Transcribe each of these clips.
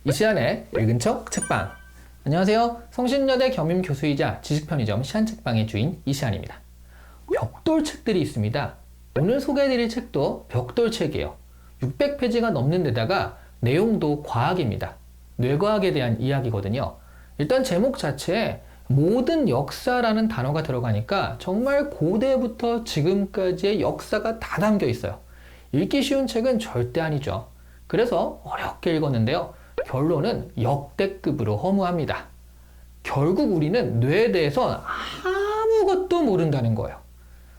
이시안의 읽은 척 책방. 안녕하세요. 성신여대 겸임교수이자 지식편의점 시안책방의 주인 이시안입니다. 벽돌 책들이 있습니다. 오늘 소개해드릴 책도 벽돌 책이에요. 600페이지가 넘는 데다가 내용도 과학입니다. 뇌과학에 대한 이야기거든요. 일단 제목 자체에 모든 역사라는 단어가 들어가니까 정말 고대부터 지금까지의 역사가 다 담겨 있어요. 읽기 쉬운 책은 절대 아니죠. 그래서 어렵게 읽었는데요. 결론은 역대급으로 허무합니다. 결국 우리는 뇌에 대해서 아무것도 모른다는 거예요.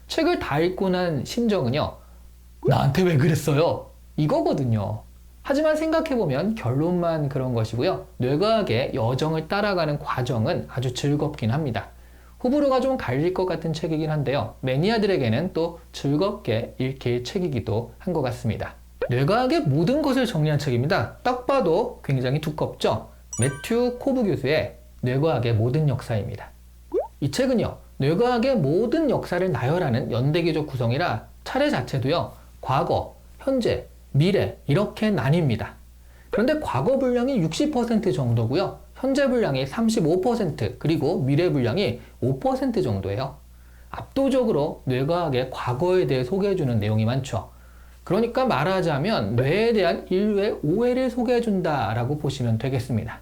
책을 다 읽고 난 심정은요. 나한테 왜 그랬어요? 이거거든요. 하지만 생각해보면 결론만 그런 것이고요. 뇌과학의 여정을 따라가는 과정은 아주 즐겁긴 합니다. 호불호가 좀 갈릴 것 같은 책이긴 한데요. 매니아들에게는 또 즐겁게 읽힐 책이기도 한 것 같습니다. 뇌과학의 모든 것을 정리한 책입니다. 딱 봐도 굉장히 두껍죠? 매튜 코브 교수의 뇌과학의 모든 역사입니다. 이 책은요. 뇌과학의 모든 역사를 나열하는 연대기적 구성이라 차례 자체도요. 과거, 현재, 미래 이렇게 나뉩니다. 그런데 과거 분량이 60% 정도고요. 현재 분량이 35% 그리고 미래 분량이 5% 정도예요. 압도적으로 뇌과학의 과거에 대해 소개해주는 내용이 많죠. 그러니까 말하자면 뇌에 대한 인류의 오해를 소개해준다라고 보시면 되겠습니다.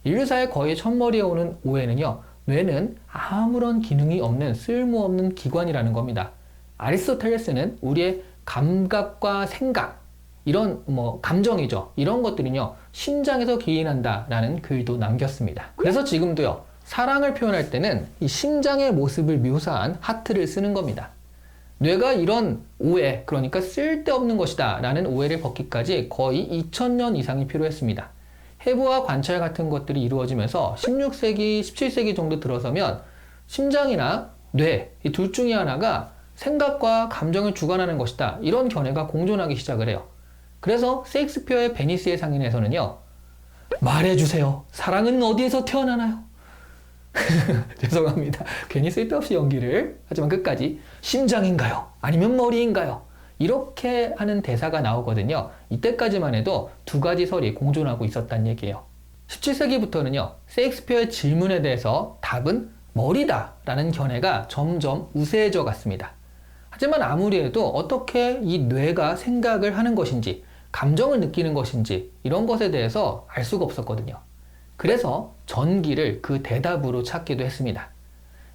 인류사의 거의 첫머리에 오는 오해는요. 뇌는 아무런 기능이 없는 쓸모없는 기관이라는 겁니다. 아리스토텔레스는 우리의 감각과 생각, 이런 감정이죠. 이런 것들은요. 심장에서 기인한다라는 글도 남겼습니다. 그래서 지금도요. 사랑을 표현할 때는 이 심장의 모습을 묘사한 하트를 쓰는 겁니다. 뇌가 이런 오해, 그러니까 쓸데없는 것이다 라는 오해를 벗기까지 거의 2000년 이상이 필요했습니다. 해부와 관찰 같은 것들이 이루어지면서 16세기, 17세기 정도 들어서면 심장이나 뇌, 이 둘 중에 하나가 생각과 감정을 주관하는 것이다. 이런 견해가 공존하기 시작을 해요. 그래서 셰익스피어의 베니스의 상인에서는요. 말해주세요. 사랑은 어디에서 태어나나요? 죄송합니다. 괜히 쓸데없이 연기를 하지만 끝까지 심장인가요? 아니면 머리인가요? 이렇게 하는 대사가 나오거든요. 이때까지만 해도 두 가지 설이 공존하고 있었다는 얘기예요. 17세기부터는요. 셰익스피어의 질문에 대해서 답은 머리다 라는 견해가 점점 우세해져 갔습니다. 하지만 아무리 해도 어떻게 이 뇌가 생각을 하는 것인지 감정을 느끼는 것인지 이런 것에 대해서 알 수가 없었거든요. 그래서 전기를 그 대답으로 찾기도 했습니다.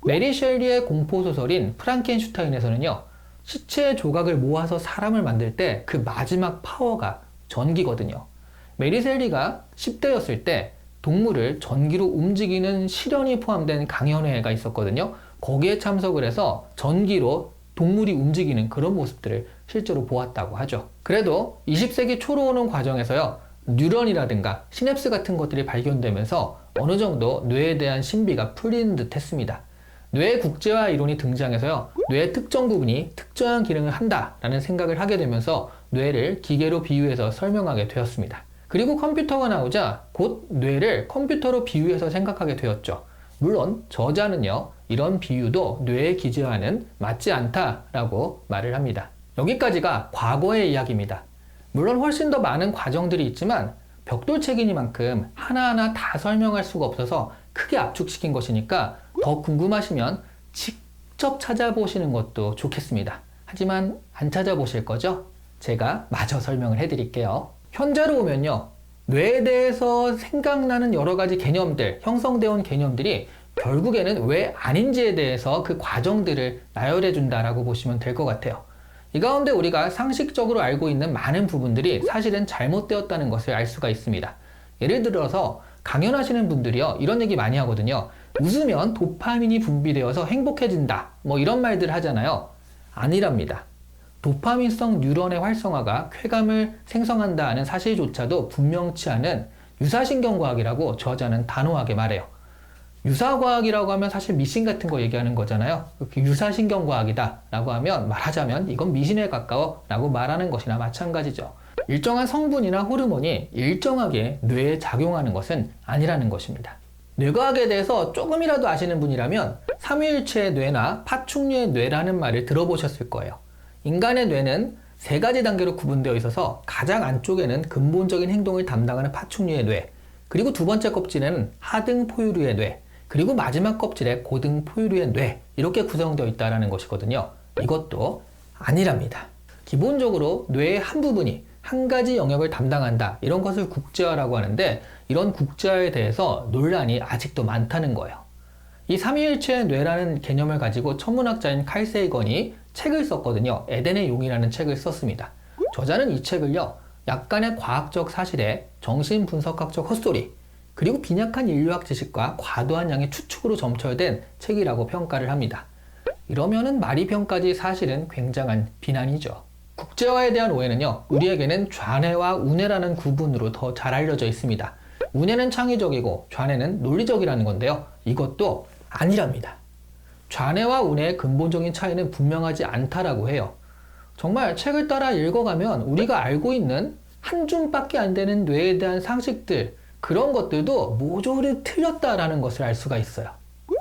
메리 셸리의 공포소설인 프랑켄슈타인에서는요. 시체의 조각을 모아서 사람을 만들 때 그 마지막 파워가 전기거든요. 메리 셸리가 10대였을 때 동물을 전기로 움직이는 실현이 포함된 강연회가 있었거든요. 거기에 참석을 해서 전기로 동물이 움직이는 그런 모습들을 실제로 보았다고 하죠. 그래도 20세기 초로 오는 과정에서요. 뉴런이라든가 시냅스 같은 것들이 발견되면서 어느 정도 뇌에 대한 신비가 풀리는 듯 했습니다. 뇌의 국제화 이론이 등장해서요. 뇌의 특정 부분이 특정한 기능을 한다라는 생각을 하게 되면서 뇌를 기계로 비유해서 설명하게 되었습니다. 그리고 컴퓨터가 나오자 곧 뇌를 컴퓨터로 비유해서 생각하게 되었죠. 물론 저자는요. 이런 비유도 뇌의 기저와는 맞지 않다라고 말을 합니다. 여기까지가 과거의 이야기입니다. 물론 훨씬 더 많은 과정들이 있지만 벽돌책이니만큼 하나하나 다 설명할 수가 없어서 크게 압축시킨 것이니까 더 궁금하시면 직접 찾아보시는 것도 좋겠습니다. 하지만 안 찾아보실 거죠? 제가 마저 설명을 해드릴게요. 현재로 오면요. 뇌에 대해서 생각나는 여러 가지 개념들, 형성되어 온 개념들이 결국에는 왜 아닌지에 대해서 그 과정들을 나열해 준다라고 보시면 될 것 같아요. 이 가운데 우리가 상식적으로 알고 있는 많은 부분들이 사실은 잘못되었다는 것을 알 수가 있습니다. 예를 들어서 강연하시는 분들이요. 이런 얘기 많이 하거든요. 웃으면 도파민이 분비되어서 행복해진다. 이런 말들 하잖아요. 아니랍니다. 도파민성 뉴런의 활성화가 쾌감을 생성한다는 사실조차도 분명치 않은 유사신경과학이라고 저자는 단호하게 말해요. 유사과학이라고 하면 사실 미신 같은 거 얘기하는 거잖아요. 유사신경과학이다 라고 하면 말하자면 이건 미신에 가까워 라고 말하는 것이나 마찬가지죠. 일정한 성분이나 호르몬이 일정하게 뇌에 작용하는 것은 아니라는 것입니다. 뇌과학에 대해서 조금이라도 아시는 분이라면 삼위일체의 뇌나 파충류의 뇌라는 말을 들어보셨을 거예요. 인간의 뇌는 세 가지 단계로 구분되어 있어서 가장 안쪽에는 근본적인 행동을 담당하는 파충류의 뇌, 그리고 두 번째 껍질에는 하등 포유류의 뇌, 그리고 마지막 껍질에 고등 포유류의 뇌, 이렇게 구성되어 있다는 것이거든요. 이것도 아니랍니다. 기본적으로 뇌의 한 부분이 한 가지 영역을 담당한다, 이런 것을 국제화라고 하는데, 이런 국제화에 대해서 논란이 아직도 많다는 거예요. 이 삼위일체의 뇌라는 개념을 가지고 천문학자인 칼 세이건이 책을 썼거든요. 에덴의 용이라는 책을 썼습니다. 저자는 이 책을요, 약간의 과학적 사실에 정신분석학적 헛소리, 그리고 빈약한 인류학 지식과 과도한 양의 추측으로 점철된 책이라고 평가를 합니다. 이러면은 말이병까지 사실은 굉장한 비난이죠. 국제화에 대한 오해는요, 우리에게는 좌뇌와 우뇌라는 구분으로 더 잘 알려져 있습니다. 우뇌는 창의적이고 좌뇌는 논리적이라는 건데요, 이것도 아니랍니다. 좌뇌와 우뇌의 근본적인 차이는 분명하지 않다라고 해요. 정말 책을 따라 읽어가면 우리가 알고 있는 한 줌밖에 안 되는 뇌에 대한 상식들, 그런 것들도 모조리 틀렸다라는 것을 알 수가 있어요.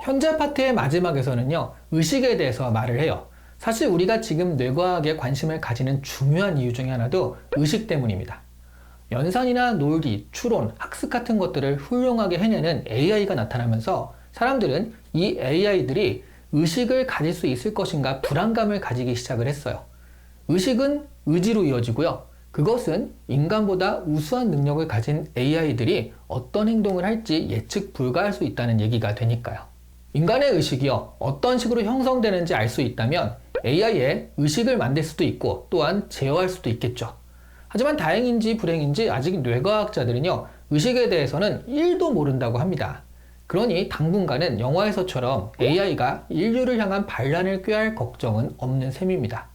현재 파트의 마지막에서는요, 의식에 대해서 말을 해요. 사실 우리가 지금 뇌과학에 관심을 가지는 중요한 이유 중에 하나도 의식 때문입니다. 연산이나 논리, 추론, 학습 같은 것들을 훌륭하게 해내는 AI가 나타나면서 사람들은 이 AI들이 의식을 가질 수 있을 것인가 불안감을 가지기 시작을 했어요. 의식은 의지로 이어지고요. 그것은 인간보다 우수한 능력을 가진 AI들이 어떤 행동을 할지 예측 불가할 수 있다는 얘기가 되니까요. 인간의 의식이요, 어떤 식으로 형성되는지 알 수 있다면 AI의 의식을 만들 수도 있고 또한 제어할 수도 있겠죠. 하지만 다행인지 불행인지 아직 뇌과학자들은요, 의식에 대해서는 1도 모른다고 합니다. 그러니 당분간은 영화에서처럼 AI가 인류를 향한 반란을 꾀할 걱정은 없는 셈입니다.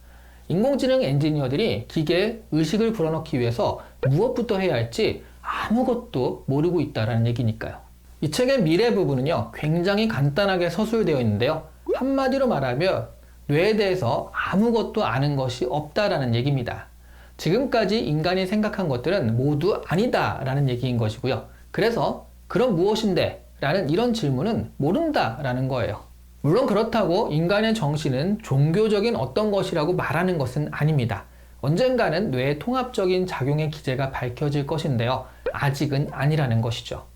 인공지능 엔지니어들이 기계에 의식을 불어넣기 위해서 무엇부터 해야 할지 아무것도 모르고 있다는 얘기니까요. 이 책의 미래 부분은요, 굉장히 간단하게 서술되어 있는데요. 한마디로 말하면 뇌에 대해서 아무것도 아는 것이 없다라는 얘기입니다. 지금까지 인간이 생각한 것들은 모두 아니다라는 얘기인 것이고요. 그래서 그럼 무엇인데? 라는 이런 질문은 모른다라는 거예요. 물론 그렇다고 인간의 정신은 종교적인 어떤 것이라고 말하는 것은 아닙니다. 언젠가는 뇌의 통합적인 작용의 기제가 밝혀질 것인데요. 아직은 아니라는 것이죠.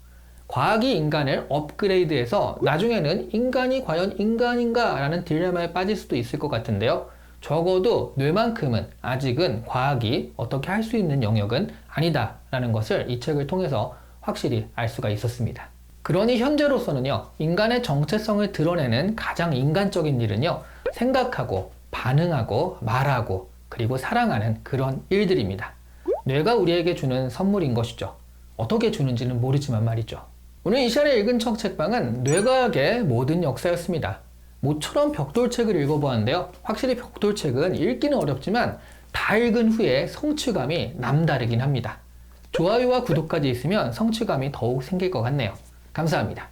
과학이 인간을 업그레이드해서 나중에는 인간이 과연 인간인가 라는 딜레마에 빠질 수도 있을 것 같은데요. 적어도 뇌만큼은 아직은 과학이 어떻게 할 수 있는 영역은 아니다 라는 것을 이 책을 통해서 확실히 알 수가 있었습니다. 그러니 현재로서는요, 인간의 정체성을 드러내는 가장 인간적인 일은요, 생각하고 반응하고 말하고 그리고 사랑하는 그런 일들입니다. 뇌가 우리에게 주는 선물인 것이죠. 어떻게 주는지는 모르지만 말이죠. 오늘 이 시간에 읽은 척 책방은 뇌과학의 모든 역사였습니다. 모처럼 벽돌책을 읽어보았는데요, 확실히 벽돌책은 읽기는 어렵지만 다 읽은 후에 성취감이 남다르긴 합니다. 좋아요와 구독까지 있으면 성취감이 더욱 생길 것 같네요. 감사합니다.